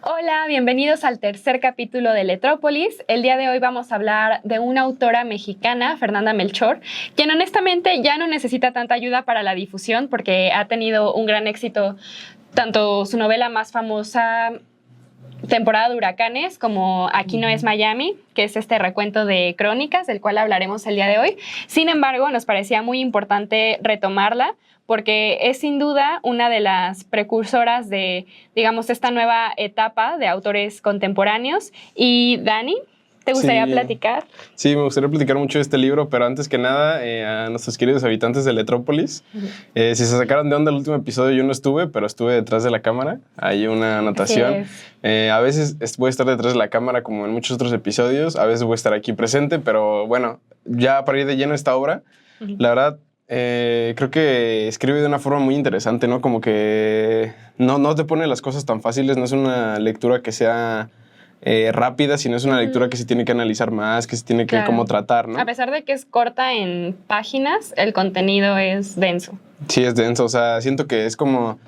Hola, bienvenidos al tercer capítulo de Letrópolis. El día de hoy vamos a hablar de una autora mexicana, Fernanda Melchor, quien honestamente ya no necesita tanta ayuda para la difusión porque ha tenido un gran éxito, tanto su novela más famosa, Temporada de Huracanes, como Aquí no es Miami, que es este recuento de crónicas, del cual hablaremos el día de hoy. Sin embargo, nos parecía muy importante retomarla porque es sin duda una de las precursoras de, digamos, esta nueva etapa de autores contemporáneos. Y Dani, ¿te gustaría platicar? Sí, me gustaría platicar mucho de este libro, pero antes que nada, a nuestros queridos habitantes de Letrópolis, si se sacaron de onda el último episodio, yo no estuve, pero estuve detrás de la cámara. Hay una anotación. A veces voy a estar detrás de la cámara, como en muchos otros episodios. A veces voy a estar aquí presente, pero bueno, ya para ir de lleno a esta obra, la verdad, creo que escribe de una forma muy interesante, ¿no? Como que no te pone las cosas tan fáciles, no es una lectura que sea rápida, sino es una lectura que se tiene que analizar más, que se tiene que como tratar, ¿no? A pesar de que es corta en páginas, el contenido es denso. Sí, es denso, o sea, siento que es como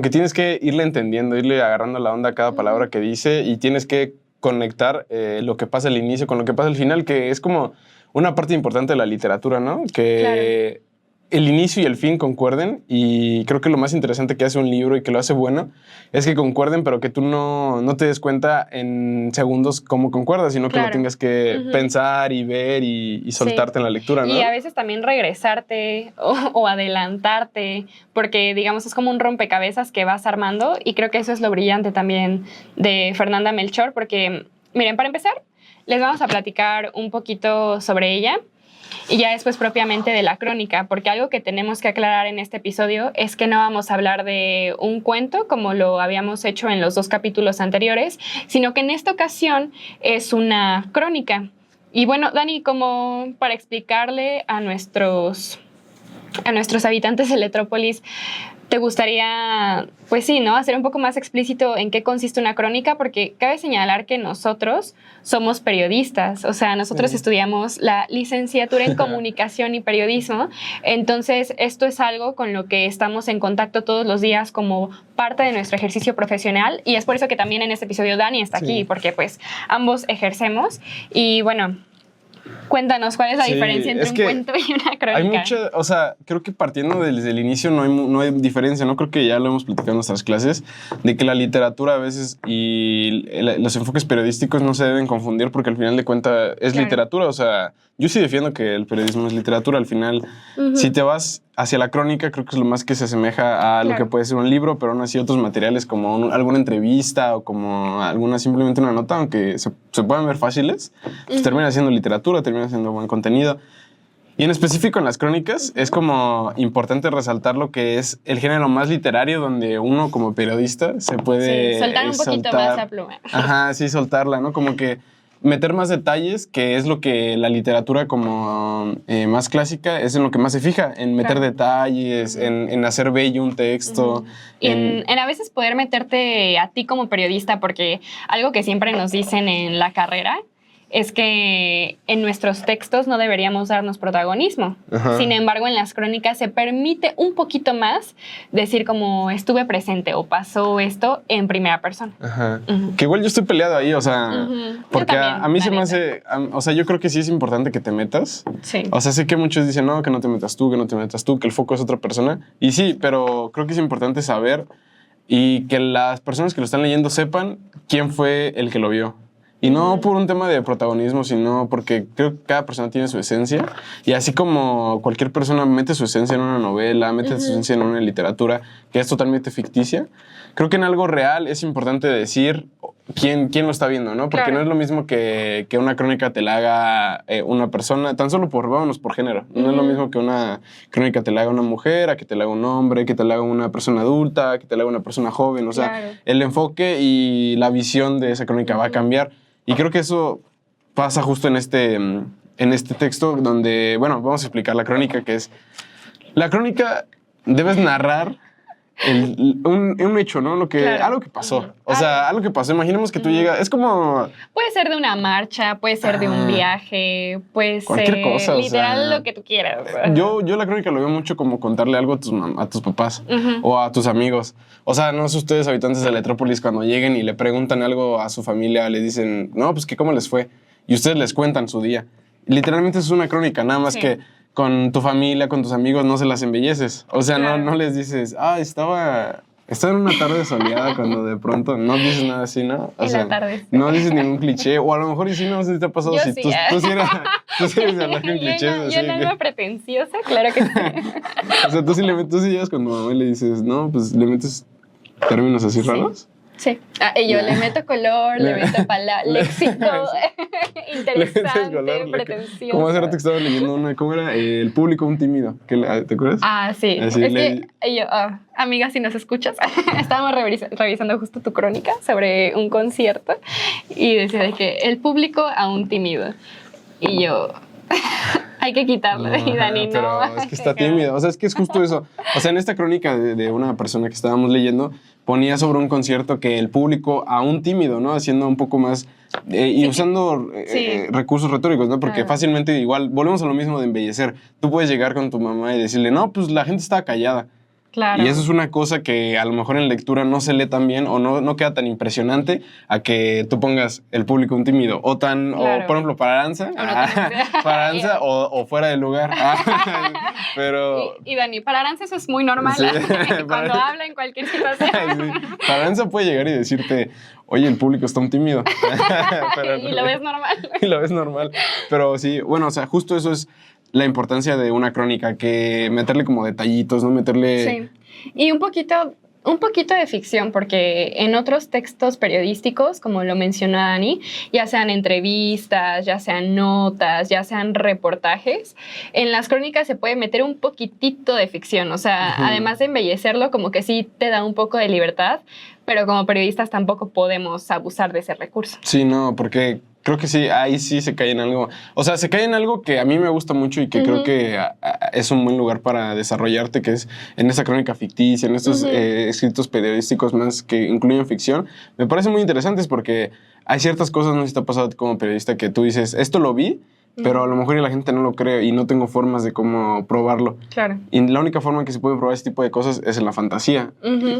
que tienes que irle entendiendo, irle agarrando la onda a cada palabra que dice y tienes que conectar lo que pasa al inicio con lo que pasa al final, que es como una parte importante de la literatura, ¿no? Que el inicio y el fin concuerden, y creo que lo más interesante que hace un libro y que lo hace bueno es que concuerden, pero que tú no te des cuenta en segundos cómo concuerda, sino que lo tengas que pensar y ver y soltarte en la lectura, ¿no? Y a veces también regresarte o adelantarte, porque digamos es como un rompecabezas que vas armando, y creo que eso es lo brillante también de Fernanda Melchor, porque miren, para empezar les vamos a platicar un poquito sobre ella y ya después propiamente de la crónica, porque algo que tenemos que aclarar en este episodio es que no vamos a hablar de un cuento como lo habíamos hecho en los 2 capítulos anteriores, sino que en esta ocasión es una crónica. Y bueno, Dani, como para explicarle a nuestros habitantes de Letrópolis, ¿te gustaría, pues sí, ¿no?, hacer un poco más explícito en qué consiste una crónica? Porque cabe señalar que nosotros somos periodistas, o sea, nosotros estudiamos la licenciatura en comunicación y periodismo, entonces esto es algo con lo que estamos en contacto todos los días como parte de nuestro ejercicio profesional, y es por eso que también en este episodio Dani está aquí, porque pues ambos ejercemos. Y bueno, cuéntanos, ¿cuál es la diferencia entre un cuento y una crónica? Hay mucha, o sea, creo que partiendo desde el inicio no hay diferencia, ¿no? Creo que ya lo hemos platicado en nuestras clases, de que la literatura a veces y los enfoques periodísticos no se deben confundir, porque al final de cuentas es literatura, o sea, yo sí defiendo que el periodismo es literatura, al final, si te vas hacia la crónica, creo que es lo más que se asemeja a lo que puede ser un libro, pero aún así otros materiales como alguna entrevista o como simplemente una nota, aunque se puedan ver fáciles, pues termina siendo literatura, termina siendo buen contenido. Y en específico en las crónicas es como importante resaltar lo que es el género más literario, donde uno como periodista se puede soltar un poquito más la pluma. Ajá, sí, soltarla, ¿no? Como que meter más detalles, que es lo que la literatura como más clásica es en lo que más se fija, en meter detalles, en hacer bello un texto. Y en a veces poder meterte a ti como periodista, porque algo que siempre nos dicen en la carrera es que en nuestros textos no deberíamos darnos protagonismo. Sin embargo, en las crónicas se permite un poquito más decir como estuve presente o pasó esto en primera persona. Que igual yo estoy peleado ahí, o sea, porque también, a mí se me hace, o sea, yo creo que sí es importante que te metas. O sea, sé que muchos dicen, no, que no te metas tú, que el foco es otra persona. Y sí, pero creo que es importante saber y que las personas que lo están leyendo sepan quién fue el que lo vio. Y no por un tema de protagonismo, sino porque creo que cada persona tiene su esencia. Y así como cualquier persona mete su esencia en una novela, mete su esencia en una literatura que es totalmente ficticia, creo que en algo real es importante decir quién lo está viendo, ¿no? Porque no es lo mismo que una crónica te la haga una persona, tan solo vámonos por género. No es lo mismo que una crónica te la haga una mujer, a que te la haga un hombre, que te la haga una persona adulta, que te la haga una persona joven. O sea, el enfoque y la visión de esa crónica va a cambiar. Y creo que eso pasa justo en este texto donde, bueno, vamos a explicar la crónica, que es... La crónica debes narrar un hecho, ¿no? Algo que pasó. O sea, algo que pasó. Imaginemos que tú llegas. Es como. Puede ser de una marcha, puede ser de un viaje, puede cualquier ser cosa, literal lo que tú quieras. Yo la crónica lo veo mucho como contarle algo a tus papás o a tus amigos. O sea, no sé ustedes, habitantes de Letrópolis, cuando lleguen y le preguntan algo a su familia, le dicen, no, pues que cómo les fue. Y ustedes les cuentan su día. Literalmente es una crónica, nada más que con tu familia, con tus amigos, no se las embelleces. O sea, no les dices, estaba en una tarde soleada cuando de pronto no dices nada así, ¿no? O sea, no dices ningún cliché. O a lo mejor y sí, no sé si te ha pasado. Si tú sí eres de hablar con clichés. Yo no era pretenciosa, claro que sí. O sea, tú sí llegas con tu mamá y le dices, no, pues le metes términos así raros. Sí. Y yo le meto color, le meto léxico interesante, pretencioso. Como hace rato que estaba leyendo una, ¿cómo era? El público un tímido. ¿Te acuerdas? Sí. Así es que yo, amiga, si nos escuchas, estábamos revisando justo tu crónica sobre un concierto y decía de que el público aún tímido. Y yo... hay que quitarlo. Y Dani, pero es que está tímido. O sea, es que es justo eso. O sea, en esta crónica de una persona que estábamos leyendo, ponía sobre un concierto que el público aún tímido, ¿no? Haciendo un poco más... y usando recursos retóricos, ¿no? Porque fácilmente igual, volvemos a lo mismo de embellecer. Tú puedes llegar con tu mamá y decirle, no, pues la gente estaba callada. Claro. Y eso es una cosa que a lo mejor en lectura no se lee tan bien o no queda tan impresionante a que tú pongas el público un tímido o por ejemplo, para Aranza, o fuera de lugar. Pero... Y Dani, para Aranza eso es muy normal. Sí. Cuando habla en cualquier situación. Sí. Para Aranza puede llegar y decirte, oye, el público está un tímido. Y lo ves normal. Y lo ves normal. Pero sí, bueno, o sea, justo eso es la importancia de una crónica, que meterle como detallitos, ¿no? Sí. Y un poquito de ficción, porque en otros textos periodísticos, como lo mencionó Dani, ya sean entrevistas, ya sean notas, ya sean reportajes, en las crónicas se puede meter un poquitito de ficción. O sea, además de embellecerlo, como que sí te da un poco de libertad, pero como periodistas tampoco podemos abusar de ese recurso. Sí, no, porque... creo que sí, ahí sí se cae en algo. O sea, se cae en algo que a mí me gusta mucho y que creo que es un buen lugar para desarrollarte, que es en esta crónica ficticia, en estos escritos periodísticos más que incluyen ficción. Me parece muy interesantes porque hay ciertas cosas, no sé si te ha pasado como periodista, que tú dices, esto lo vi, pero a lo mejor la gente no lo cree y no tengo formas de cómo probarlo. Claro. Y la única forma en que se puede probar ese tipo de cosas es en la fantasía.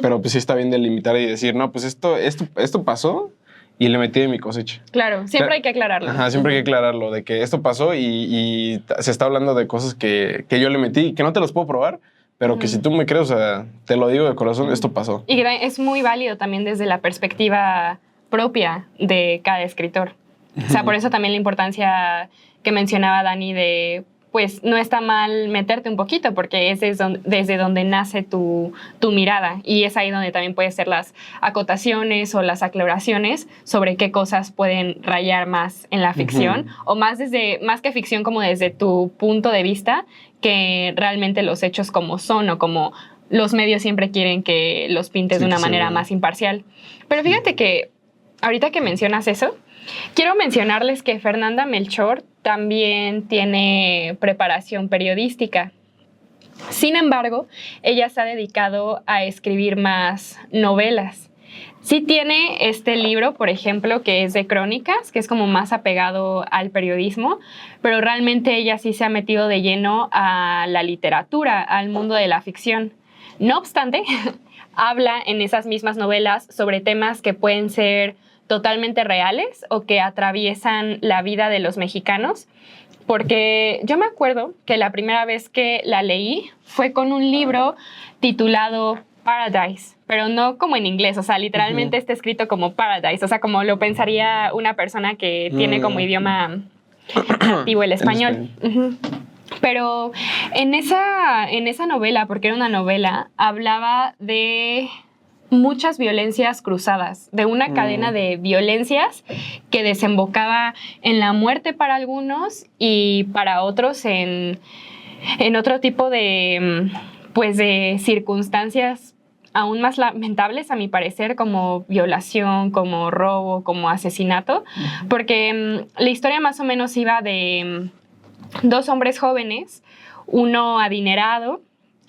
Pero pues sí está bien delimitar y decir, no, pues esto pasó. Y le metí de mi cosecha. Claro, siempre hay que aclararlo. Ajá, siempre hay que aclararlo, de que esto pasó y se está hablando de cosas que yo le metí, que no te los puedo probar, pero que si tú me crees, o sea, te lo digo de corazón, esto pasó. Y es muy válido también desde la perspectiva propia de cada escritor. O sea, por eso también la importancia que mencionaba Dani de... pues no está mal meterte un poquito porque es desde donde nace tu mirada y es ahí donde también pueden ser las acotaciones o las aclaraciones sobre qué cosas pueden rayar más en la ficción o más que ficción como desde tu punto de vista que realmente los hechos como son o como los medios siempre quieren que los pintes de una manera más imparcial. Pero fíjate que ahorita que mencionas eso, quiero mencionarles que Fernanda Melchor también tiene preparación periodística. Sin embargo, ella se ha dedicado a escribir más novelas. Sí tiene este libro, por ejemplo, que es de crónicas, que es como más apegado al periodismo, pero realmente ella sí se ha metido de lleno a la literatura, al mundo de la ficción. No obstante, habla en esas mismas novelas sobre temas que pueden ser totalmente reales o que atraviesan la vida de los mexicanos, porque yo me acuerdo que la primera vez que la leí fue con un libro titulado Paradise, pero no como en inglés, o sea, literalmente está escrito como Paradise, o sea, como lo pensaría una persona que tiene como idioma nativo el español. Pero en esa novela, porque era una novela, hablaba de muchas violencias cruzadas, de una cadena de violencias que desembocaba en la muerte para algunos y para otros en otro tipo de circunstancias aún más lamentables, a mi parecer, como violación, como robo, como asesinato, porque la historia más o menos iba de dos hombres jóvenes, uno adinerado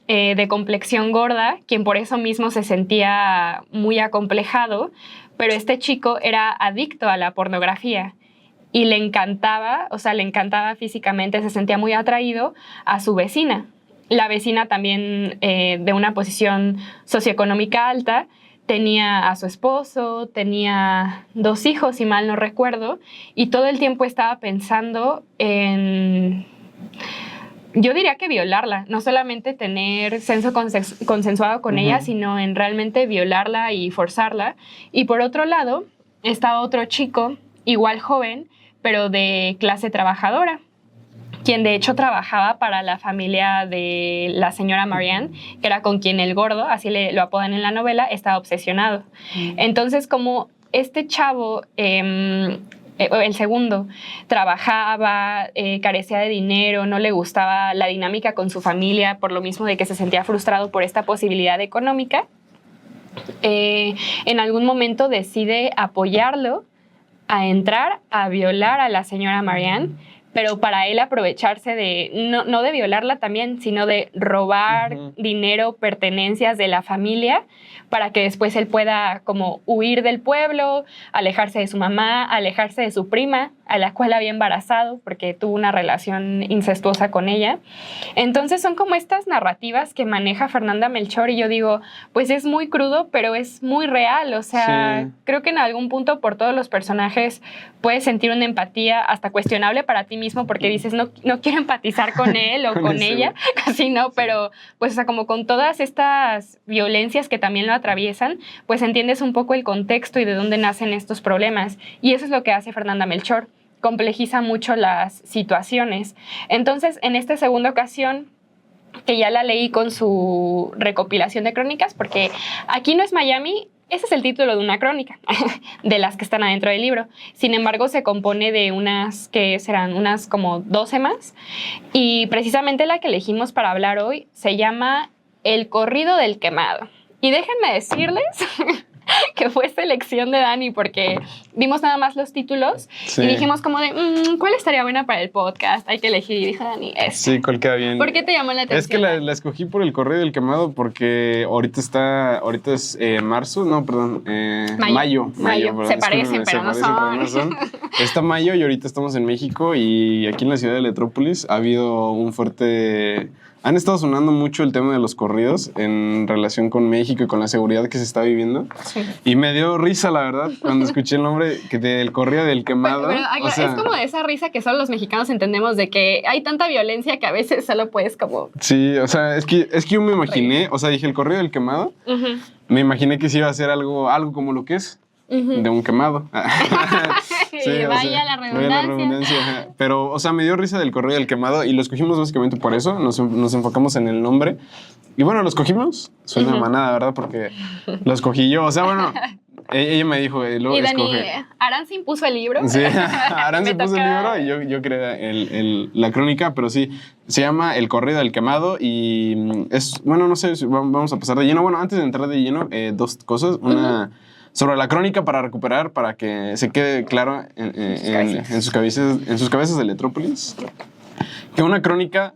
de complexión gorda, quien por eso mismo se sentía muy acomplejado, pero este chico era adicto a la pornografía y le encantaba físicamente, se sentía muy atraído a su vecina. La vecina también de una posición socioeconómica alta, tenía a su esposo, tenía 2 hijos, si mal no recuerdo, y todo el tiempo estaba pensando en, yo diría que violarla, no solamente tener sexo consensuado con ella, sino en realmente violarla y forzarla. Y por otro lado, estaba otro chico, igual joven, pero de clase trabajadora, quien de hecho trabajaba para la familia de la señora Marianne, que era con quien el gordo, así lo apodan en la novela, estaba obsesionado. Entonces, como este chavo, el segundo, trabajaba, carecía de dinero, no le gustaba la dinámica con su familia, por lo mismo de que se sentía frustrado por esta posibilidad económica, en algún momento decide apoyarlo a entrar a violar a la señora Marianne, pero para él aprovecharse de, no de violarla también, sino de robar dinero, pertenencias de la familia, para que después él pueda como huir del pueblo, alejarse de su mamá, alejarse de su prima, a la cual había embarazado porque tuvo una relación incestuosa con ella. Entonces son como estas narrativas que maneja Fernanda Melchor y yo digo, pues es muy crudo, pero es muy real. O sea, creo que en algún punto por todos los personajes puedes sentir una empatía hasta cuestionable para ti mismo porque dices, no quiero empatizar con él o con ella, casi no, pero pues o sea, como con todas estas violencias que también lo atraviesan, pues entiendes un poco el contexto y de dónde nacen estos problemas. Y eso es lo que hace Fernanda Melchor. Complejiza mucho las situaciones. Entonces, en esta segunda ocasión, que ya la leí con su recopilación de crónicas, porque Aquí no es Miami, ese es el título de una crónica, de las que están adentro del libro. Sin embargo, se compone de unas que serán unas como 12 más, y precisamente la que elegimos para hablar hoy se llama El corrido del quemado. Y déjenme decirles que fue selección de Dani, porque vimos nada más los títulos y dijimos como de, ¿cuál estaría buena para el podcast? Hay que elegir. Y dijo Dani, esta. Sí, ¿cuál queda bien? ¿Por qué te llamó la atención? Es que la escogí por El corrido del quemado porque ahorita es marzo, no, perdón, mayo. Se parecen, pero no son. Está mayo y ahorita estamos en México y aquí en la ciudad de Letrópolis ha habido un fuerte... Han estado sonando mucho el tema de los corridos en relación con México y con la seguridad que se está viviendo. Sí. Y me dio risa, la verdad, cuando escuché el nombre del corrido del quemado. Pero o sea, es como de esa risa que solo los mexicanos entendemos de que hay tanta violencia que a veces solo puedes como... Sí, o sea, es que yo me imaginé, o sea, dije el corrido del quemado, me imaginé que sí iba a ser algo como lo que es. De un quemado. Sí, vaya la redundancia. Pero, o sea, me dio risa del corrido del quemado y lo escogimos básicamente por eso. Nos enfocamos en el nombre. Y bueno, lo escogimos. Suena manada, ¿verdad? Porque lo escogí yo. O sea, bueno, ella me dijo, y Dani, Aran se impuso el libro. Sí, Aran se impuso el libro y yo creé la crónica, pero sí, se llama El corrido del quemado y es, bueno, no sé, vamos a pasar de lleno. Bueno, antes de entrar de lleno, 2 cosas. Una... sobre la crónica para recuperar, para que se quede claro en sus cabezas de Letrópolis, que una crónica,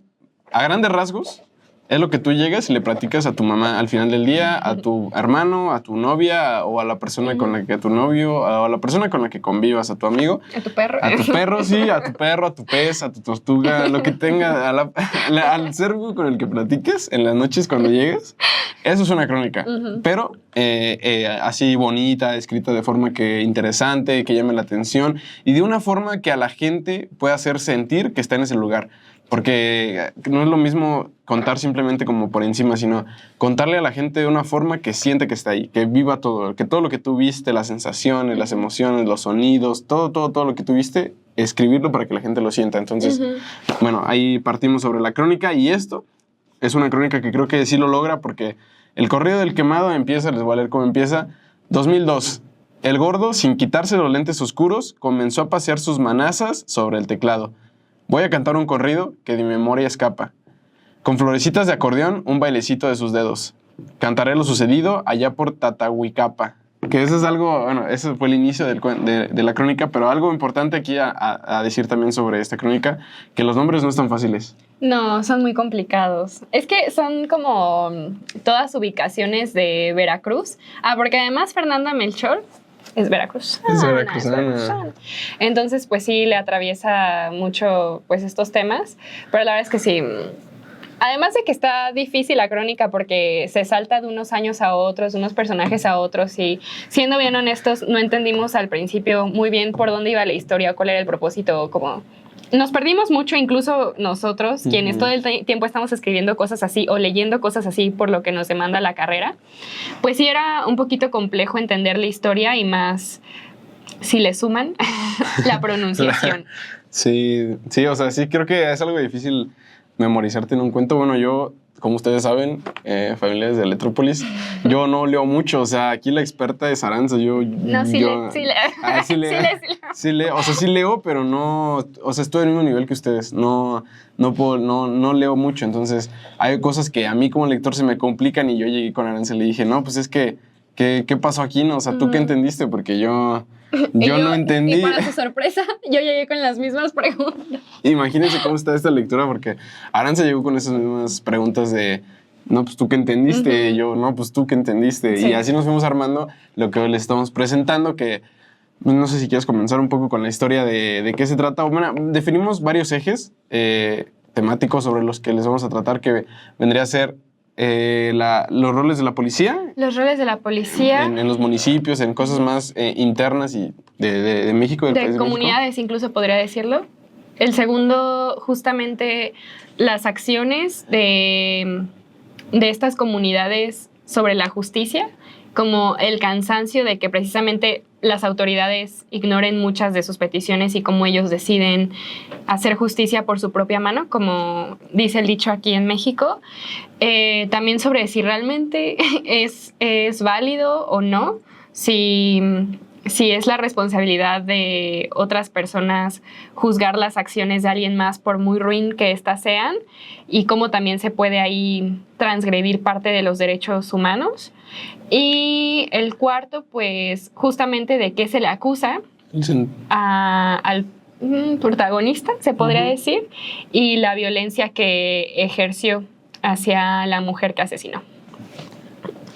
a grandes rasgos, es lo que tú llegas y le platicas a tu mamá al final del día, a tu hermano, a tu novia, o a la persona con la que, a tu novio, o a la persona con la que convivas, a tu amigo. A tu perro. A tu perro, sí, a tu perro, a tu pez, a tu tortuga, lo que tenga, al ser con el que platiques en las noches cuando llegues. Eso es una crónica, pero así bonita, escrita de forma que interesante, que llame la atención y de una forma que a la gente pueda hacer sentir que está en ese lugar. Porque no es lo mismo contar simplemente como por encima, sino contarle a la gente de una forma que siente que está ahí, que viva todo, que todo lo que tú viste, las sensaciones, las emociones, los sonidos, todo lo que tú viste, escribirlo para que la gente lo sienta. Entonces, bueno, ahí partimos sobre la crónica y esto es una crónica que creo que sí lo logra porque el corrido del quemado empieza, les voy a leer cómo empieza, 2002. El gordo, sin quitarse los lentes oscuros, comenzó a pasear sus manazas sobre el teclado. Voy a cantar un corrido que de mi memoria escapa. Con florecitas de acordeón, un bailecito de sus dedos. Cantaré lo sucedido allá por Tatahuicapa. que eso es algo, bueno, eso fue el inicio de la crónica, pero algo importante aquí a decir también sobre esta crónica, que los nombres no están fáciles. No, son muy complicados. Es que son como todas ubicaciones de Veracruz. Porque además Fernanda Melchor es Veracruz. Es veracruzana. Entonces, pues sí, le atraviesa mucho pues estos temas, pero la verdad es que sí. Además de que está difícil la crónica porque se salta de unos años a otros, de unos personajes a otros y siendo bien honestos, no entendimos al principio muy bien por dónde iba la historia o cuál era el propósito, como nos perdimos mucho, incluso nosotros, quienes todo el tiempo estamos escribiendo cosas así o leyendo cosas así por lo que nos demanda la carrera, pues sí era un poquito complejo entender la historia y más si le suman la pronunciación. Sí, o sea, sí creo que es algo difícil memorizarte en un cuento. Bueno, yo, como ustedes saben, familiares de Electrópolis, yo no leo mucho, o sea, aquí la experta es Aranza, sí leo, o sea, sí leo, pero no, o sea, estoy en el mismo nivel que ustedes, no leo mucho, entonces hay cosas que a mí como lector se me complican y yo llegué con Aranza y le dije, no, pues es que, ¿qué pasó aquí? No? O sea, ¿tú qué entendiste? Porque yo no entendí. Y para su sorpresa, yo llegué con las mismas preguntas. Imagínense cómo está esta lectura, porque Aranza llegó con esas mismas preguntas de, no, pues tú qué entendiste, yo, no, pues tú qué entendiste. Sí. Y así nos fuimos armando lo que hoy les estamos presentando, que no sé si quieres comenzar un poco con la historia de qué se trata. Bueno, definimos varios ejes temáticos sobre los que les vamos a tratar, que vendría a ser los roles de la policía. Los roles de la policía. En los municipios, en cosas más internas y de México. Del país de comunidades, México. incluso podría decirlo. El segundo, justamente, las acciones de estas comunidades sobre la justicia, como el cansancio de que precisamente las autoridades ignoren muchas de sus peticiones y cómo ellos deciden hacer justicia por su propia mano, como dice el dicho aquí en México. También sobre si realmente es válido o no, si es la responsabilidad de otras personas juzgar las acciones de alguien más por muy ruin que éstas sean, y cómo también se puede ahí transgredir parte de los derechos humanos. Y el cuarto, pues, justamente de qué se le acusa al protagonista, se podría decir, y la violencia que ejerció hacia la mujer que asesinó.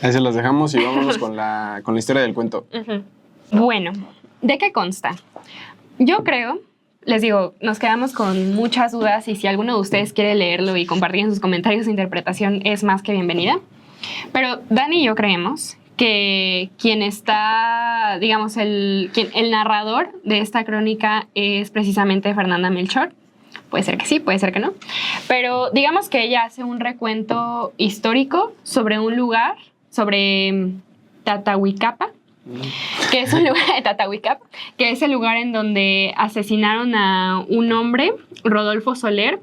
Ahí se las dejamos y vámonos con la historia del cuento. Bueno, ¿de qué consta? Yo creo, les digo, nos quedamos con muchas dudas y si alguno de ustedes quiere leerlo y compartir en sus comentarios su interpretación es más que bienvenida. Pero Dani y yo creemos que quien está, digamos, el narrador de esta crónica es precisamente Fernanda Melchor. Puede ser que sí, puede ser que no. Pero digamos que ella hace un recuento histórico sobre un lugar, sobre Tatahuicapa, que es un lugar de Tatahuicapa, que es el lugar en donde asesinaron a un hombre, Rodolfo Soler,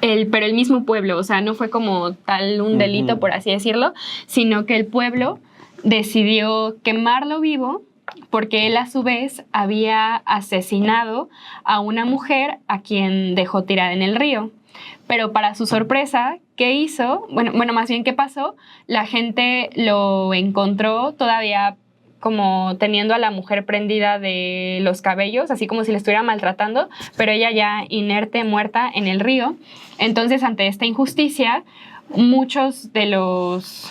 pero el mismo pueblo, o sea, no fue como tal un delito, por así decirlo, sino que el pueblo decidió quemarlo vivo porque él a su vez había asesinado a una mujer a quien dejó tirada en el río. Pero para su sorpresa, ¿qué hizo? Bueno, más bien, ¿qué pasó? La gente lo encontró todavía como teniendo a la mujer prendida de los cabellos, así como si le estuviera maltratando, pero ella ya inerte, muerta en el río. Entonces, ante esta injusticia, muchos de los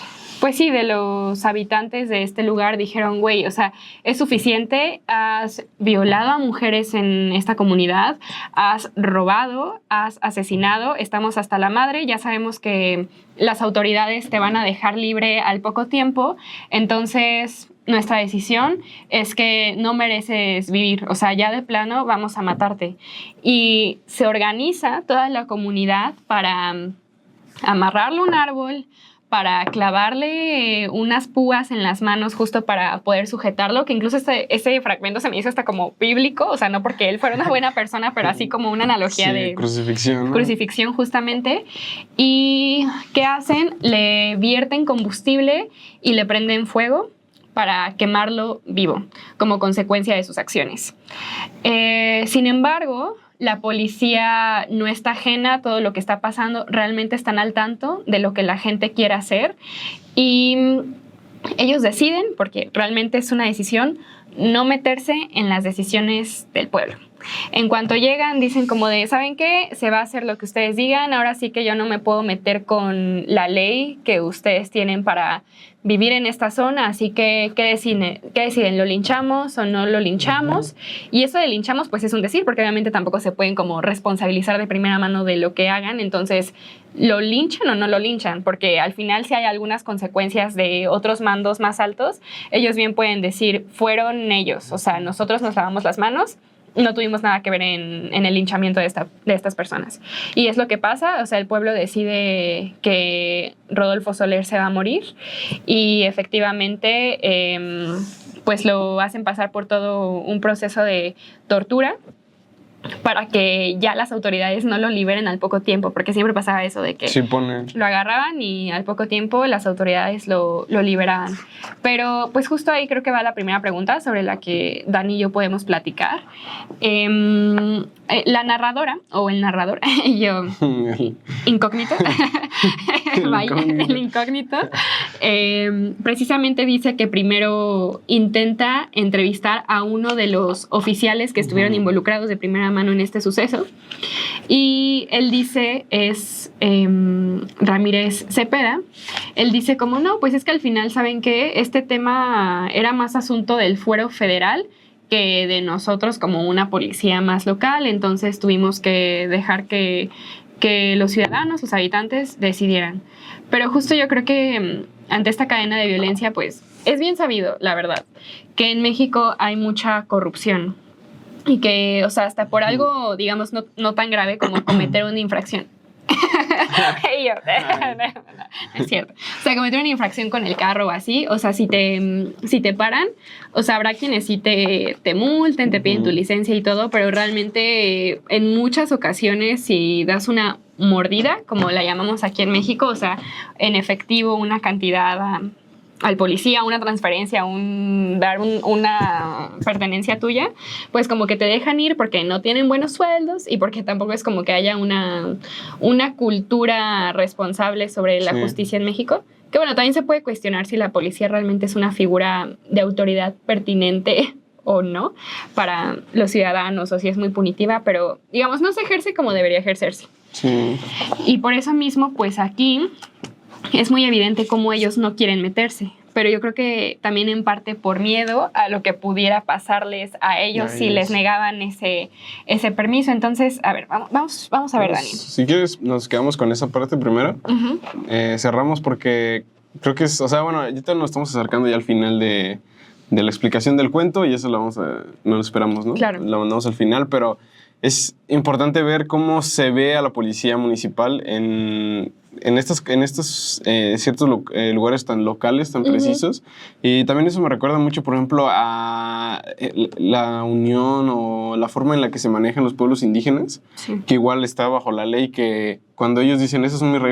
habitantes de este lugar dijeron, güey, o sea, es suficiente, has violado a mujeres en esta comunidad, has robado, has asesinado, estamos hasta la madre, ya sabemos que las autoridades te van a dejar libre al poco tiempo, entonces nuestra decisión es que no mereces vivir, o sea, ya de plano vamos a matarte. Y se organiza toda la comunidad para amarrarle un árbol, para clavarle unas púas en las manos justo para poder sujetarlo, que incluso ese fragmento se me hizo hasta como bíblico, o sea, no porque él fuera una buena persona, pero así como una analogía de crucifixión, ¿no? Crucifixión, justamente. ¿Y qué hacen? Le vierten combustible y le prenden fuego para quemarlo vivo, como consecuencia de sus acciones. Sin embargo, la policía no está ajena a todo lo que está pasando, realmente están al tanto de lo que la gente quiere hacer y ellos deciden, porque realmente es una decisión, no meterse en las decisiones del pueblo. En cuanto llegan, dicen como de, ¿saben qué? Se va a hacer lo que ustedes digan, ahora sí que yo no me puedo meter con la ley que ustedes tienen para vivir en esta zona, así que ¿qué deciden? ¿Lo linchamos o no lo linchamos? Y eso de linchamos pues es un decir, porque obviamente tampoco se pueden como responsabilizar de primera mano de lo que hagan, entonces ¿lo linchan o no lo linchan? Porque al final si hay algunas consecuencias de otros mandos más altos, ellos bien pueden decir, fueron ellos, o sea, nosotros nos lavamos las manos, no tuvimos nada que ver en el linchamiento de estas personas. Y es lo que pasa, o sea, el pueblo decide que Rodolfo Soler se va a morir y efectivamente pues lo hacen pasar por todo un proceso de tortura para que ya las autoridades no lo liberen al poco tiempo, porque siempre pasaba eso de que lo agarraban y al poco tiempo las autoridades lo liberaban. Pero pues justo ahí creo que va la primera pregunta sobre la que Dani y yo podemos platicar. La narradora, o el narrador, yo, incógnito, el incógnito, precisamente dice que primero intenta entrevistar a uno de los oficiales que estuvieron involucrados de primera mano en este suceso, y él dice, es Ramírez Cepeda, él dice como no, pues es que al final saben que este tema era más asunto del fuero federal que de nosotros como una policía más local, entonces tuvimos que dejar que los ciudadanos, los habitantes decidieran. Pero justo yo creo que ante esta cadena de violencia, pues es bien sabido, la verdad, que en México hay mucha corrupción y que, o sea, hasta por algo, digamos, no tan grave como cometer una infracción. No es cierto. O sea, cometer una infracción con el carro o así, o sea, si te paran, o sea, habrá quienes sí te multen, te piden tu licencia y todo, pero realmente en muchas ocasiones si das una mordida, como la llamamos aquí en México, o sea, en efectivo una cantidad al policía, una transferencia, dar una pertenencia tuya, pues como que te dejan ir porque no tienen buenos sueldos y porque tampoco es como que haya una cultura responsable sobre la justicia en México. Que bueno, también se puede cuestionar si la policía realmente es una figura de autoridad pertinente o no para los ciudadanos, o si es muy punitiva, pero digamos, no se ejerce como debería ejercerse. Sí. Y por eso mismo, pues aquí es muy evidente cómo ellos no quieren meterse, pero yo creo que también en parte por miedo a lo que pudiera pasarles a ellos si les negaban ese permiso. Entonces, a ver, vamos a ver, Dani. Si quieres, nos quedamos con esa parte primero. Cerramos porque creo que es, o sea, bueno, ahorita nos estamos acercando ya al final de la explicación del cuento y eso no lo esperamos, ¿no? Claro. Lo mandamos al final, pero es importante ver cómo se ve a la policía municipal en estos ciertos lugares tan locales, tan precisos. Y también eso me recuerda mucho, por ejemplo, a la unión o la forma en la que se manejan los pueblos indígenas, que igual está bajo la ley, que cuando ellos dicen, estas son mis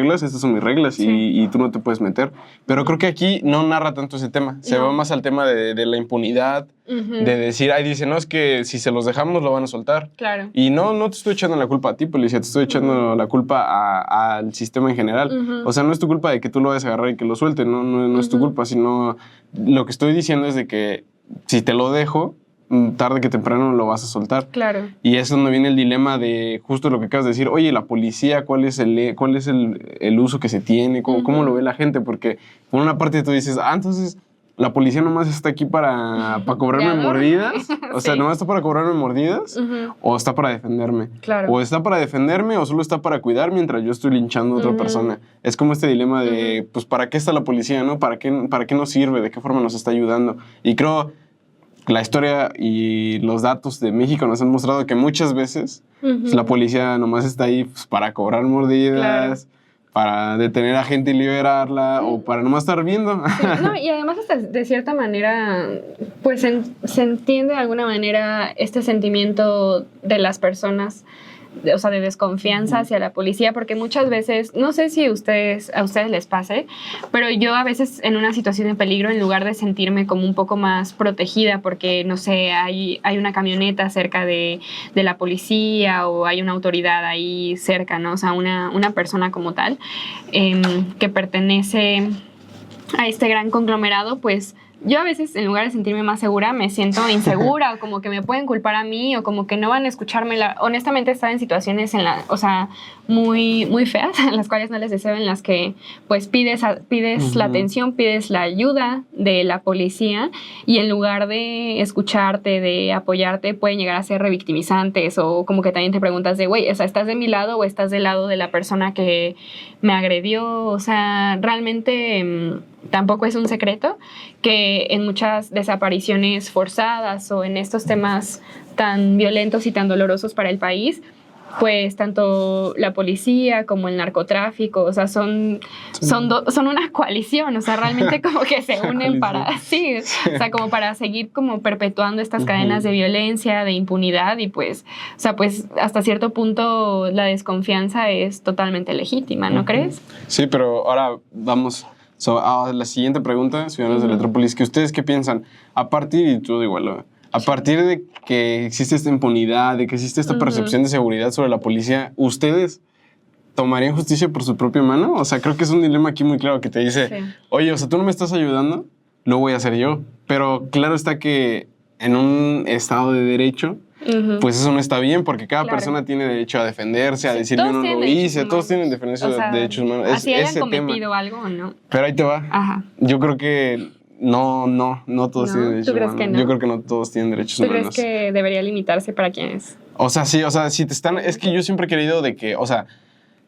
reglas y tú no te puedes meter. Pero creo que aquí no narra tanto ese tema. Se va más al tema de la impunidad, de decir, dice, no, es que si se los dejamos lo van a soltar. Claro. Y no te estoy echando la culpa a ti, policía, te estoy echando la culpa al sistema en general. O sea, no es tu culpa de que tú lo vayas a agarrar y que lo suelte, no es tu culpa, sino lo que estoy diciendo es de que si te lo dejo, tarde que temprano lo vas a soltar. Claro. Y es donde viene el dilema de justo lo que acabas de decir, oye, la policía, ¿cuál es el uso que se tiene? ¿Cómo lo ve la gente? Porque por una parte tú dices, entonces la policía nomás está aquí para cobrarme mordidas. O sea, nomás está para cobrarme mordidas o está para defenderme. Claro. O está para defenderme o solo está para cuidar mientras yo estoy linchando a otra persona. Es como este dilema de, pues, ¿para qué está la policía, no? ¿Para qué nos sirve? ¿De qué forma nos está ayudando? Y creo la historia y los datos de México nos han mostrado que muchas veces pues, la policía nomás está ahí pues, para cobrar mordidas, para detener a gente y liberarla, o para nomás estar viendo. Sí, no, y además hasta de cierta manera, pues se entiende de alguna manera este sentimiento de las personas, o sea, de desconfianza hacia la policía, porque muchas veces, no sé si a ustedes les pase, pero yo a veces en una situación de peligro, en lugar de sentirme como un poco más protegida, porque, no sé, hay una camioneta cerca de la policía o hay una autoridad ahí cerca, ¿no? O sea, una persona como tal, que pertenece a este gran conglomerado, pues yo a veces, en lugar de sentirme más segura, me siento insegura o como que me pueden culpar a mí o como que no van a escucharme. Honestamente, he estado en situaciones muy, muy feas, en las cuales no les deseo, en las que pues pides la atención, pides la ayuda de la policía y en lugar de escucharte, de apoyarte, pueden llegar a ser revictimizantes o como que también te preguntas de, güey, o sea, ¿estás de mi lado o estás del lado de la persona que me agredió? O sea, realmente tampoco es un secreto que en muchas desapariciones forzadas o en estos temas tan violentos y tan dolorosos para el país, pues tanto la policía como el narcotráfico, o sea, son una coalición, o sea, realmente como que se unen para, sí, o sea, como para seguir como perpetuando estas cadenas de violencia, de impunidad y pues, o sea, pues hasta cierto punto la desconfianza es totalmente legítima, ¿no crees? Sí, pero ahora vamos a la siguiente pregunta, ciudadanos de Letrópolis, que ustedes qué piensan, a partir, y tú igual, a partir de que existe esta impunidad, de que existe esta percepción de seguridad sobre la policía, ¿ustedes tomarían justicia por su propia mano? O sea, creo que es un dilema aquí muy claro que te dice, oye, o sea, tú no me estás ayudando, lo voy a hacer yo. Pero claro está que en un estado de derecho, pues eso no está bien, porque cada persona tiene derecho a defenderse, a decir yo no lo hice, todos tienen defenderse de derechos humanos. Así hayan cometido algo o no. Pero ahí te va. Ajá. Yo creo que no todos tienen derechos humanos. ¿Tú crees que no? Yo creo que no todos tienen derechos humanos. ¿Tú crees que debería limitarse para quiénes? O sea, sí, o sea, si te están... Es que yo siempre he querido de que, o sea,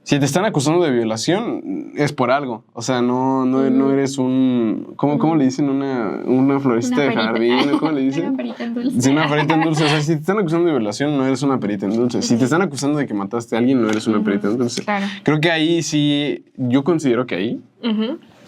si te están acusando de violación, es por algo. O sea, no eres un... ¿Cómo le dicen? Una florista de jardín. ¿Cómo le dicen? Una perita en dulce. Sí, una perita en dulce. O sea, si te están acusando de violación, no eres una perita en dulce. Si te están acusando de que mataste a alguien, no eres una perita en dulce. Claro. Creo que ahí sí... Yo considero que ahí...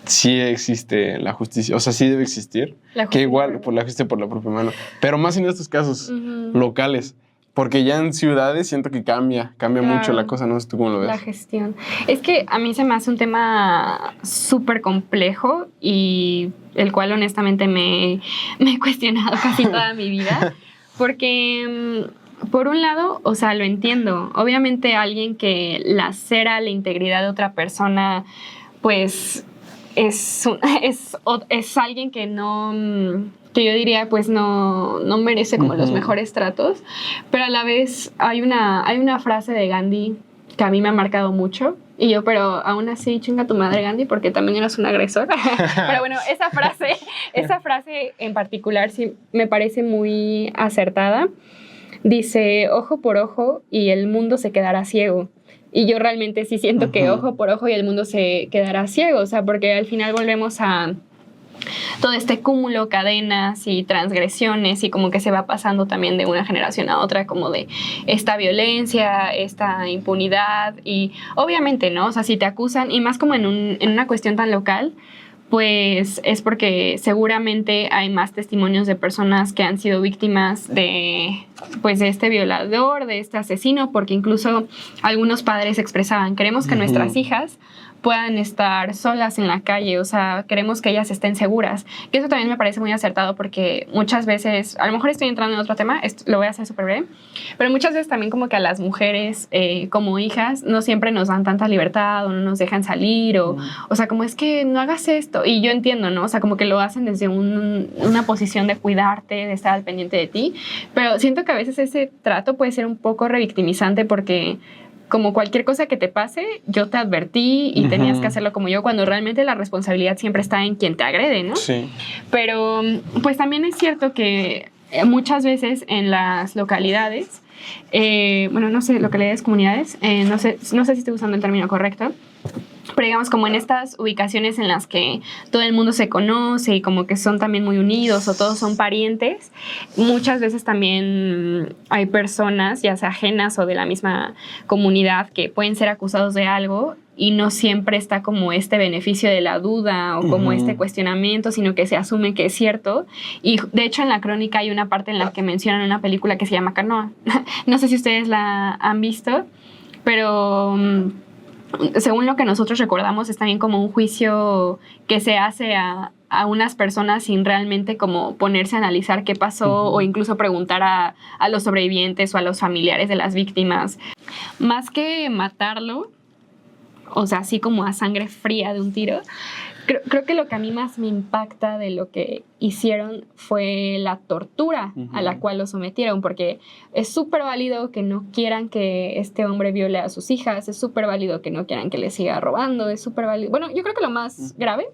sí existe la justicia, o sea, sí debe existir, que igual por la justicia por la propia mano, pero más en estos casos locales, porque ya en ciudades siento que cambia mucho la cosa, no sé tú cómo lo ves. La gestión. Es que a mí se me hace un tema súper complejo y el cual honestamente me he cuestionado casi toda mi vida, porque... por un lado, o sea, lo entiendo, obviamente alguien que lacera la integridad de otra persona, pues... es alguien que no, que yo diría pues no merece como los mejores tratos, pero a la vez hay una frase de Gandhi que a mí me ha marcado mucho y yo, pero aún así chinga tu madre Gandhi porque también eras un agresor. Pero bueno, esa frase en particular sí me parece muy acertada. Dice, ojo por ojo y el mundo se quedará ciego. Y yo realmente sí siento que ojo por ojo y el mundo se quedará ciego, o sea, porque al final volvemos a todo este cúmulo, cadenas y transgresiones y como que se va pasando también de una generación a otra como de esta violencia, esta impunidad y obviamente, ¿no? O sea, si te acusan y más como en una cuestión tan local, pues es porque seguramente hay más testimonios de personas que han sido víctimas de este violador, de este asesino, porque incluso algunos padres expresaban, queremos que nuestras hijas puedan estar solas en la calle, o sea, queremos que ellas estén seguras. Que eso también me parece muy acertado porque muchas veces, a lo mejor estoy entrando en otro tema, lo voy a hacer súper breve, pero muchas veces también como que a las mujeres como hijas no siempre nos dan tanta libertad o no nos dejan salir o sea, como es que no hagas esto. Y yo entiendo, ¿no? O sea, como que lo hacen desde una posición de cuidarte, de estar al pendiente de ti, pero siento que a veces ese trato puede ser un poco revictimizante porque como cualquier cosa que te pase, yo te advertí y tenías que hacerlo como yo, cuando realmente la responsabilidad siempre está en quien te agrede, ¿no? Sí. Pero pues también es cierto que muchas veces en las localidades, localidades, comunidades, no sé si estoy usando el término correcto, pero digamos como en estas ubicaciones en las que todo el mundo se conoce y como que son también muy unidos o todos son parientes, muchas veces también hay personas, ya sea ajenas o de la misma comunidad, que pueden ser acusados de algo y no siempre está como este beneficio de la duda o como este cuestionamiento, sino que se asume que es cierto. Y de hecho en la crónica hay una parte en la que mencionan una película que se llama Canoa. No sé si ustedes la han visto, pero... según lo que nosotros recordamos, es también como un juicio que se hace a unas personas sin realmente como ponerse a analizar qué pasó o incluso preguntar a los sobrevivientes o a los familiares de las víctimas. Más que matarlo, o sea, así como a sangre fría de un tiro, Creo que lo que a mí más me impacta de lo que hicieron fue la tortura a la cual lo sometieron, porque es súper válido que no quieran que este hombre viole a sus hijas, es súper válido que no quieran que le siga robando, es súper válido. Bueno, yo creo que lo más grave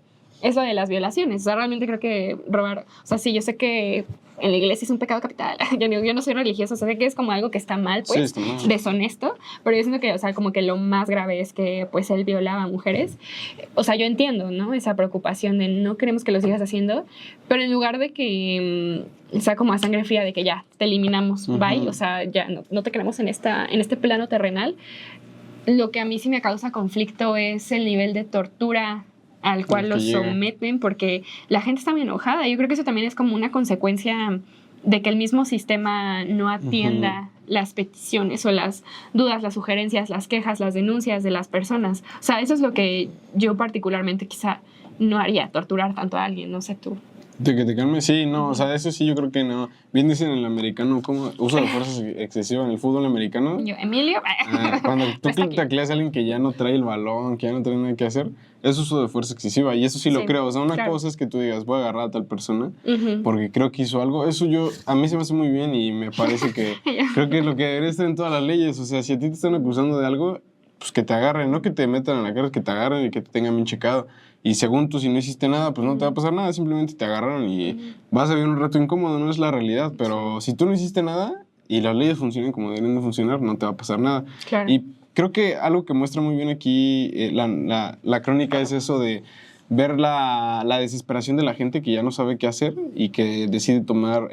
es lo de las violaciones. O sea, realmente creo que robar... O sea, sí, yo sé que en la iglesia es un pecado capital. Yo no soy religiosa, o sea, sé que es como algo que está mal, pues, sí, está mal. Deshonesto. Pero yo siento que, o sea, como que lo más grave es que, pues, él violaba a mujeres. O sea, yo entiendo, ¿no? Esa preocupación de no queremos que lo sigas haciendo. Pero en lugar de que sea como a sangre fría de que ya, te eliminamos, bye. O sea, ya no te queremos en este plano terrenal. Lo que a mí sí me causa conflicto es el nivel de tortura al cual los someten, porque la gente está muy enojada. Yo creo que eso también es como una consecuencia de que el mismo sistema no atienda las peticiones o las dudas, las sugerencias, las quejas, las denuncias de las personas. O sea, eso es lo que yo particularmente quizá no haría, torturar tanto a alguien, no sé tú. De que te calme, sí, no, o sea, eso sí yo creo que no. Bien dicen en el americano, ¿cómo? Uso de fuerza excesiva en el fútbol americano. Yo, Emilio. Cuando tú tacleas a alguien que ya no trae el balón, que ya no trae nada que hacer, es uso de fuerza excesiva, y eso sí lo creo. O sea, una cosa es que tú digas, voy a agarrar a tal persona, porque creo que hizo algo. Eso a mí se me hace muy bien y me parece que creo que es lo que debería estar en todas las leyes. O sea, si a ti te están acusando de algo, pues que te agarren, no que te metan en la cárcel, que te agarren y que te tengan bien checado. Y según tú, si no hiciste nada, pues no te va a pasar nada, simplemente te agarraron y vas a vivir un rato incómodo, no es la realidad. Pero si tú no hiciste nada y las leyes funcionan como deberían de funcionar, no te va a pasar nada. Claro. Y creo que algo que muestra muy bien aquí la crónica es eso de ver la desesperación de la gente que ya no sabe qué hacer y que decide tomar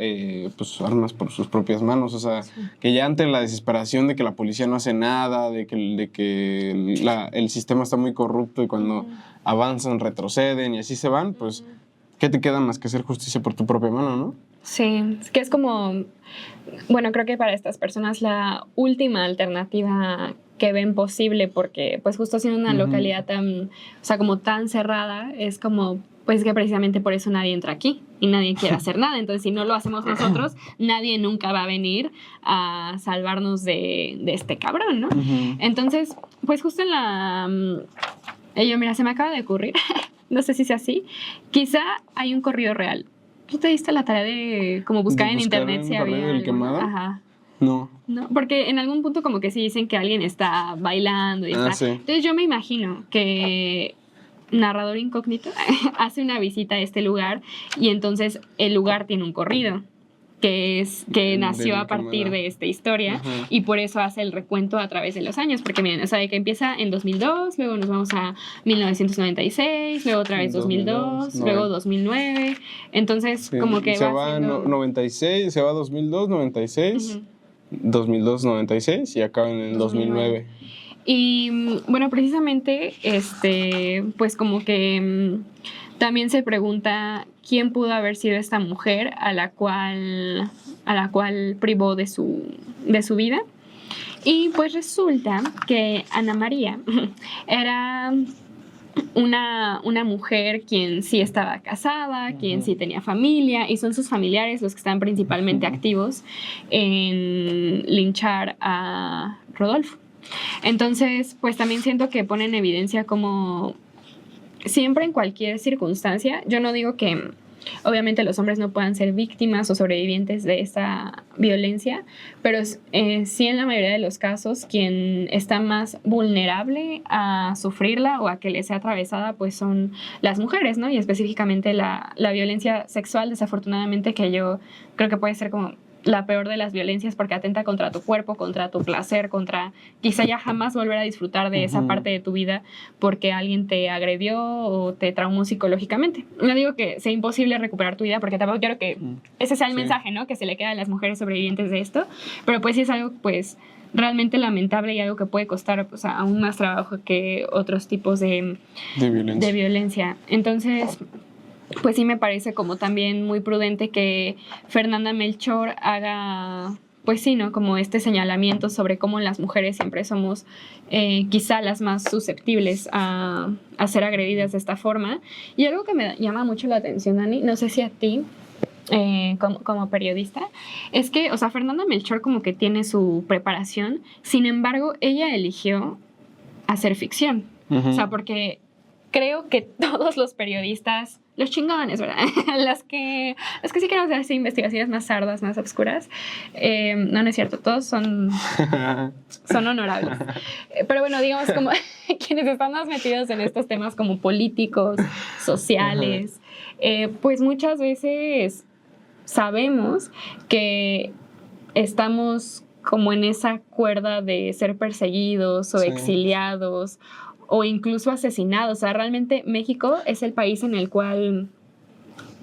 pues, armas por sus propias manos. O sea, que ya ante la desesperación de que la policía no hace nada, de que el sistema está muy corrupto y cuando avanzan retroceden y así se van, pues, ¿qué te queda más que hacer justicia por tu propia mano, no? Sí, es que es como... Bueno, creo que para estas personas la última alternativa que ven posible, porque pues justo siendo una localidad tan, o sea, como tan cerrada, es como, pues que precisamente por eso nadie entra aquí y nadie quiere hacer nada. Entonces, si no lo hacemos nosotros, nadie nunca va a venir a salvarnos de este cabrón, ¿no? Entonces, pues justo en la... mira, se me acaba de ocurrir, no sé si sea así, quizá hay un corrido real. ¿Tú te diste la tarea de como buscar en internet si había el quemado? Ajá. No, porque en algún punto como que sí dicen que alguien está bailando y está... Sí. Entonces yo me imagino que narrador incógnito hace una visita a este lugar y entonces el lugar tiene un corrido que nació a partir de esta historia y por eso hace el recuento a través de los años, porque miren, o sea, que empieza en 2002, luego nos vamos a 1996, luego otra vez 2002, luego 2009, entonces como que se va haciendo... 96, se va 2002, 96, 2002, 96 y acaba en el 2009. Y bueno, precisamente, pues como que también se pregunta quién pudo haber sido esta mujer a la cual privó de su vida. Y pues resulta que Ana María era una mujer quien sí estaba casada, quien sí tenía familia, y son sus familiares los que están principalmente activos en linchar a Rodolfo. Entonces, pues también siento que pone en evidencia como siempre en cualquier circunstancia, yo no digo que obviamente los hombres no puedan ser víctimas o sobrevivientes de esta violencia, pero sí en la mayoría de los casos quien está más vulnerable a sufrirla o a que le sea atravesada pues son las mujeres, ¿no? Y específicamente la violencia sexual, desafortunadamente, que yo creo que puede ser como la peor de las violencias porque atenta contra tu cuerpo, contra tu placer, contra quizá ya jamás volver a disfrutar de esa parte de tu vida porque alguien te agredió o te traumó psicológicamente. No digo que sea imposible recuperar tu vida porque tampoco quiero que ese sea el mensaje, ¿no? Que se le queda a las mujeres sobrevivientes de esto, pero pues sí es algo pues realmente lamentable y algo que puede costar pues, aún más trabajo que otros tipos de violencia. Entonces, pues sí me parece como también muy prudente que Fernanda Melchor haga, pues sí, ¿no? Como este señalamiento sobre cómo las mujeres siempre somos quizá las más susceptibles a ser agredidas de esta forma. Y algo que me llama mucho la atención, Dani, no sé si a ti, como periodista, es que, o sea, Fernanda Melchor como que tiene su preparación, sin embargo, ella eligió hacer ficción. O sea, porque creo que todos los periodistas, los chingones, ¿verdad? Las que sí queremos hacer investigaciones más sardas, más obscuras. No es cierto, todos son honorables. Pero bueno, digamos como quienes están más metidos en estos temas como políticos, sociales, pues muchas veces sabemos que estamos como en esa cuerda de ser perseguidos o exiliados o incluso asesinados. O sea, realmente México es el país en el cual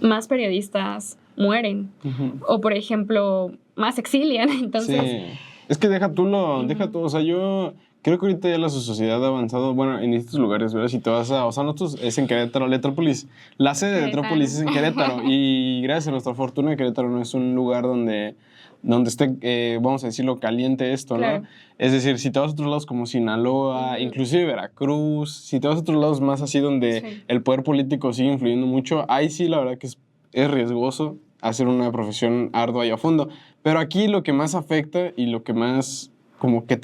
más periodistas mueren. O, por ejemplo, más exilian. Entonces... Es que deja tú, o sea, yo creo que ahorita ya la sociedad ha avanzado, bueno, en estos lugares, ¿verdad? Si te vas a, o sea, nosotros es en Querétaro, Letrópolis. La sede de Letrópolis es en Querétaro y gracias a nuestra fortuna Querétaro no es un lugar donde esté, vamos a decirlo, caliente esto, ¿no? Claro. Es decir, si te vas a otros lados como Sinaloa, inclusive Veracruz, si te vas a otros lados más así donde el poder político sigue influyendo mucho, ahí sí la verdad que es riesgoso hacer una profesión ardua y a fondo. Pero aquí lo que más afecta y lo que más como que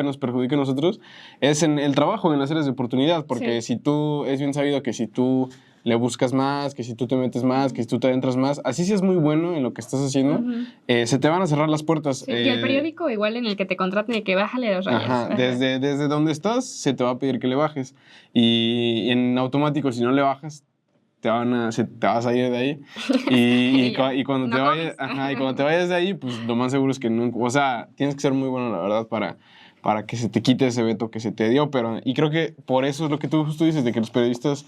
nos perjudica a nosotros, es en el trabajo, en las áreas de oportunidad, porque es bien sabido que si tú le buscas más, que si tú te metes más, que si tú te adentras más, así sí es muy bueno en lo que estás haciendo, se te van a cerrar las puertas. Sí, y el periódico igual en el que te contraten de que bájale 2 rayas. Desde donde estás se te va a pedir que le bajes y en automático si no le bajas te vas a ir de ahí y cuando te vayas de ahí, pues lo más seguro es que nunca, o sea, tienes que ser muy bueno la verdad para que se te quite ese veto que se te dio, y creo que por eso es lo que tú justo dices, de que los periodistas,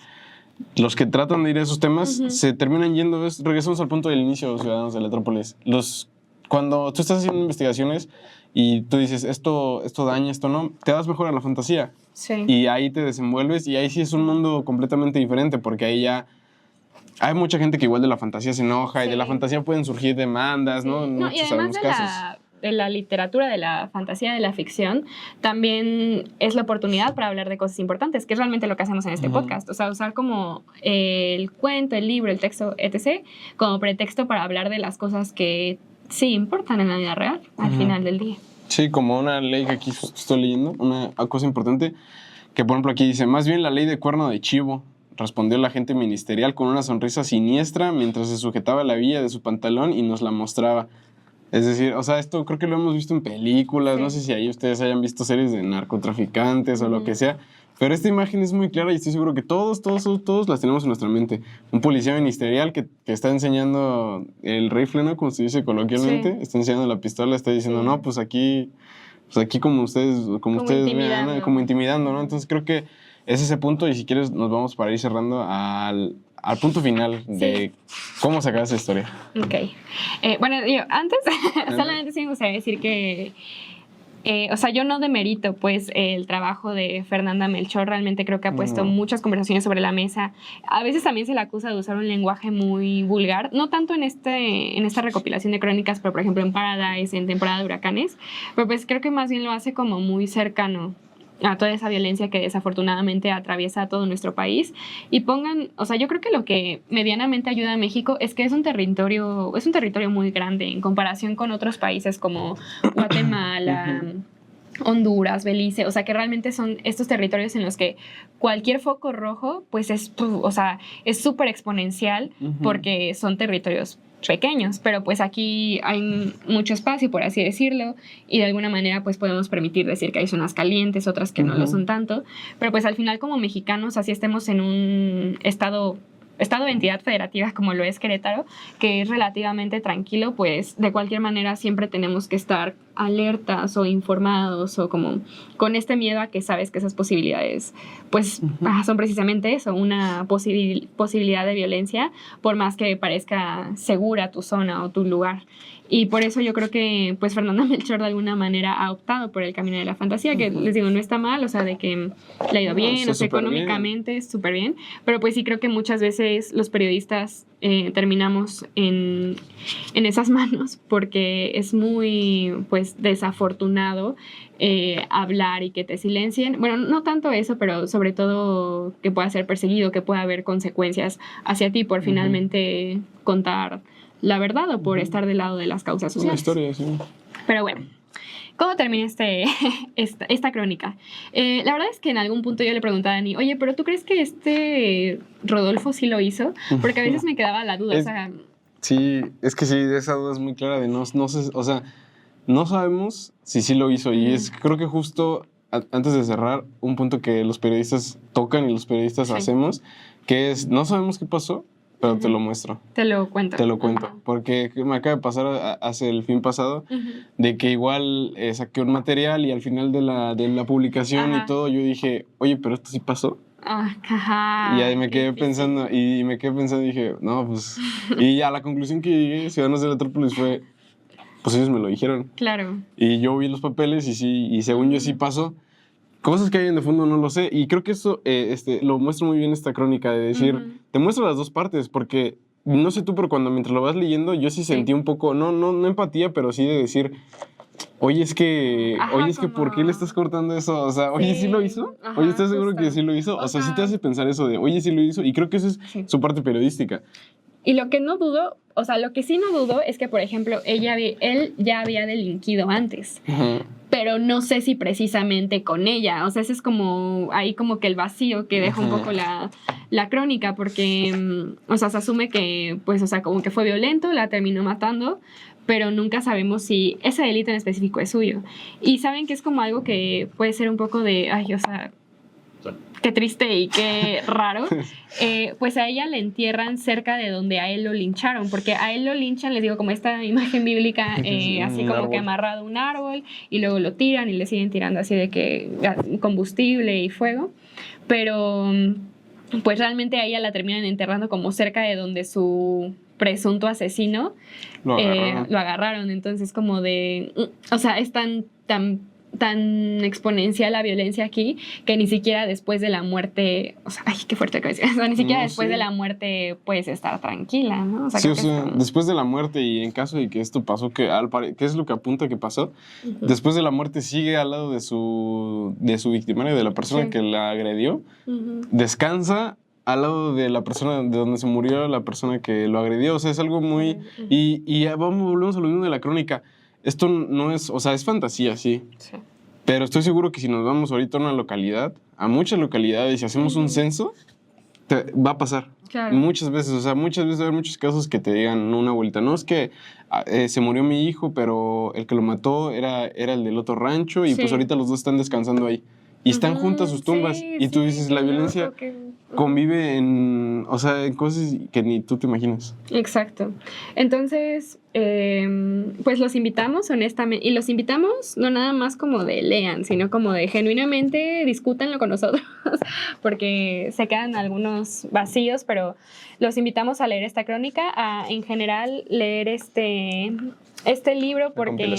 los que tratan de ir a esos temas, se terminan yendo. Regresamos al punto del inicio, ciudadanos de Letrópolis. Cuando tú estás haciendo investigaciones y tú dices, esto daña, esto no, te vas mejor a la fantasía. Sí. Y ahí te desenvuelves y ahí sí es un mundo completamente diferente, porque ahí ya hay mucha gente que igual de la fantasía se enoja y de la fantasía pueden surgir demandas, ¿no? Y además de la literatura, de la fantasía, de la ficción, también es la oportunidad para hablar de cosas importantes, que es realmente lo que hacemos en este podcast. O sea, usar como el cuento, el libro, el texto, etc., como pretexto para hablar de las cosas que sí importan en la vida real, al final del día. Sí, como una ley que aquí estoy leyendo, una cosa importante, que por ejemplo aquí dice, más bien la ley de cuerno de chivo, respondió el agente ministerial con una sonrisa siniestra mientras se sujetaba la villa de su pantalón y nos la mostraba. Es decir, o sea, esto creo que lo hemos visto en películas, no sé si ahí ustedes hayan visto series de narcotraficantes o lo que sea, pero esta imagen es muy clara y estoy seguro que todos las tenemos en nuestra mente. Un policía ministerial que está enseñando el rifle, ¿no? Como se dice coloquialmente, está enseñando la pistola, está diciendo, no, pues aquí como ustedes vean, como intimidando, ¿no? Entonces creo que es ese punto y si quieres nos vamos para ir cerrando al punto final de cómo sacar esa historia. Ok. Bueno, yo antes, solamente sí me gustaría decir que, o sea, yo no demerito pues el trabajo de Fernanda Melchor, realmente creo que ha puesto muchas conversaciones sobre la mesa. A veces también se le acusa de usar un lenguaje muy vulgar, no tanto en esta recopilación de crónicas, pero por ejemplo en Paradise, en Temporada de Huracanes, pero pues creo que más bien lo hace como muy cercano a toda esa violencia que desafortunadamente atraviesa a todo nuestro país. Y o sea, yo creo que lo que medianamente ayuda a México es que es un territorio muy grande en comparación con otros países como Guatemala, Honduras, Belice, o sea, que realmente son estos territorios en los que cualquier foco rojo, pues es súper exponencial porque son territorios pequeños, pero pues aquí hay mucho espacio, por así decirlo, y de alguna manera pues podemos permitir decir que hay zonas calientes, otras que no lo son tanto, pero pues al final como mexicanos, así estemos en un estado de entidad federativa como lo es Querétaro, que es relativamente tranquilo, pues de cualquier manera siempre tenemos que estar alertas o informados o como con este miedo a que sabes que esas posibilidades pues son precisamente eso, una posibilidad de violencia, por más que parezca segura tu zona o tu lugar. Y por eso yo creo que pues Fernanda Melchor de alguna manera ha optado por el camino de la fantasía, que les digo, no está mal, o sea, de que le ha ido bien, o sea, económicamente súper bien, pero pues sí creo que muchas veces los periodistas terminamos en esas manos porque es muy pues desafortunado hablar y que te silencien. Bueno, no tanto eso, pero sobre todo que pueda ser perseguido, que pueda haber consecuencias hacia ti por finalmente contar la verdad o por estar del lado de las causas sociales. Una historia, sí. Pero bueno, ¿Cómo termina esta crónica? La verdad es que en algún punto yo le preguntaba a Dani, oye, pero ¿tú crees que Rodolfo sí lo hizo? Porque a veces me quedaba la duda, Sí, es que sí, esa duda es muy clara de no sé, o sea, no sabemos si sí lo hizo. Y creo que justo antes de cerrar, un punto que los periodistas tocan y los periodistas hacemos, que es, no sabemos qué pasó, pero te lo muestro. Te lo cuento. Te lo cuento. Porque me acaba de pasar hace el fin pasado, de que igual saqué un material y al final de la publicación y todo, yo dije, oye, pero esto sí pasó. Y ahí me quedé pensando, y dije, no, pues... Y ya la conclusión que llegué, Ciudadanos de la Metrópolis, fue, pues ellos me lo dijeron. Claro. Y yo vi los papeles y sí, y según yo sí pasó. Cosas que hay en de fondo no lo sé. Y creo que eso lo muestra muy bien esta crónica, de decir, te muestra las dos partes, porque no sé tú, pero mientras lo vas leyendo, yo sí sentí un poco, no empatía, pero sí de decir, oye, es que ¿por qué le estás cortando eso? O sea, oye, ¿sí lo hizo? Oye, ¿estás seguro que sí lo hizo? O sea, sí te hace pensar eso de, oye, sí lo hizo. Y creo que eso es su parte periodística. Y lo que no dudo, o sea, lo que sí no dudo es que, por ejemplo, él ya había delinquido antes. Pero no sé si precisamente con ella. O sea, ese es como ahí como que el vacío que deja un poco la crónica, porque, o sea, se asume que, pues, o sea, como que fue violento, la terminó matando, pero nunca sabemos si ese delito en específico es suyo. Y saben que es como algo que puede ser un poco de, ay, o sea, qué triste y qué raro. Pues a ella le entierran cerca de donde a él lo lincharon, porque a él lo linchan, les digo, como esta imagen bíblica, así como que amarrado a un árbol, y luego lo tiran y le siguen tirando así de que combustible y fuego. Pero pues realmente a ella la terminan enterrando como cerca de donde su presunto asesino lo agarraron. Entonces como de, o sea, es tan exponencial la violencia aquí que ni siquiera después de la muerte, o sea, ay, qué fuerte que decía, o sea, ni siquiera después de la muerte puedes estar tranquila, ¿no? O sea, después de la muerte, y en caso de que esto pasó, ¿qué es lo que apunta que pasó? Después de la muerte sigue al lado de su victimario, de la persona que la agredió, descansa al lado de la persona de donde se murió la persona que lo agredió. O sea, es algo muy... Y volvemos a lo mismo de la crónica. Esto no es... O sea, es fantasía, sí. Pero estoy seguro que si nos vamos ahorita a una localidad, a muchas localidades, y hacemos un censo, va a pasar. Claro. Muchas veces. O sea, muchas veces va a haber muchos casos que te digan una vuelta. No, es que se murió mi hijo, pero el que lo mató era el del otro rancho, y pues ahorita los dos están descansando ahí. Y están juntas sus tumbas. Y tú dices, la violencia convive en cosas que ni tú te imaginas. Exacto. Entonces, pues los invitamos, honestamente, y los invitamos no nada más como de lean, sino como de genuinamente discútanlo con nosotros, porque se quedan algunos vacíos, pero los invitamos a leer esta crónica, a en general leer este libro, porque...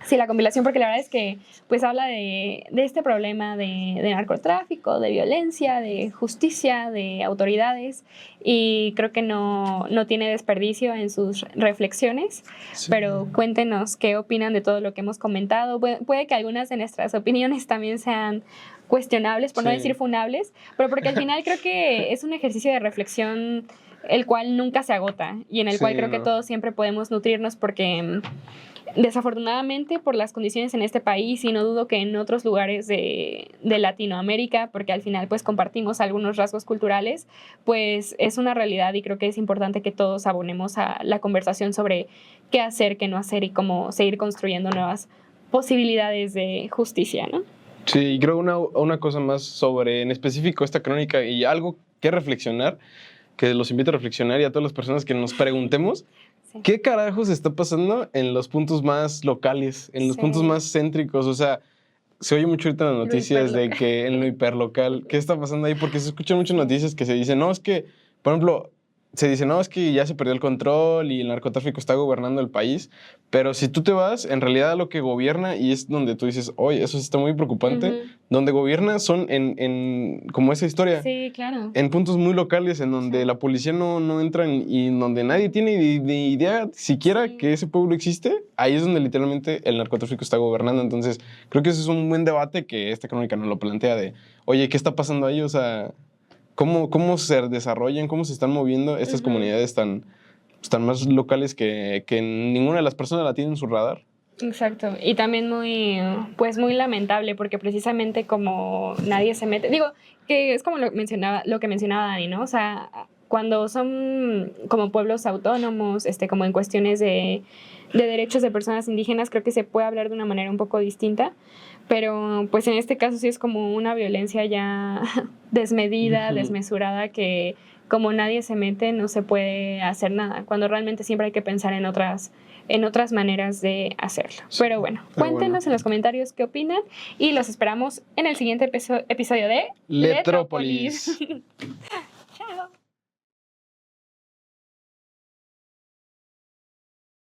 Sí, la compilación, porque la verdad es que pues habla de este problema de narcotráfico, de violencia, de justicia, de autoridades, y creo que no tiene desperdicio en sus reflexiones, pero cuéntenos qué opinan de todo lo que hemos comentado. Puede que algunas de nuestras opiniones también sean cuestionables, por no decir funables, pero porque al final creo que es un ejercicio de reflexión el cual nunca se agota y en el cual creo que todos siempre podemos nutrirnos, porque... desafortunadamente por las condiciones en este país, y no dudo que en otros lugares de Latinoamérica, porque al final pues compartimos algunos rasgos culturales, pues es una realidad, y creo que es importante que todos abonemos a la conversación sobre qué hacer, qué no hacer y cómo seguir construyendo nuevas posibilidades de justicia, ¿no? Sí, y creo una cosa más sobre en específico esta crónica, y algo que reflexionar, que los invito a reflexionar, y a todas las personas que nos preguntemos, ¿qué carajos está pasando en los puntos más locales, en los puntos más céntricos? O sea, se oye mucho ahorita en las noticias de que en lo hiperlocal, ¿qué está pasando ahí? Porque se escuchan muchas noticias que se dicen, no, es que, por ejemplo, se dice, no, es que ya se perdió el control y el narcotráfico está gobernando el país, pero si tú te vas, en realidad lo que gobierna, y es donde tú dices, oye, eso sí está muy preocupante, donde gobierna son en como esa historia. Sí, claro. En puntos muy locales, en donde la policía no entra, y en donde nadie tiene ni idea siquiera que ese pueblo existe, ahí es donde literalmente el narcotráfico está gobernando. Entonces, creo que ese es un buen debate que esta crónica nos lo plantea de, oye, ¿qué está pasando ahí? O sea... ¿Cómo se desarrollan, cómo se están moviendo estas comunidades tan más locales que ninguna de las personas la tiene en su radar? Exacto, y también muy lamentable porque precisamente como nadie se mete, digo, que es como lo que mencionaba Dani, ¿no? O sea, cuando son como pueblos autónomos, como en cuestiones de derechos de personas indígenas, creo que se puede hablar de una manera un poco distinta, pero pues en este caso sí es como una violencia ya desmedida, desmesurada, que como nadie se mete no se puede hacer nada, cuando realmente siempre hay que pensar en otras maneras de hacerlo. Pero bueno, cuéntenos en los comentarios qué opinan y los esperamos en el siguiente episodio de Letrópolis.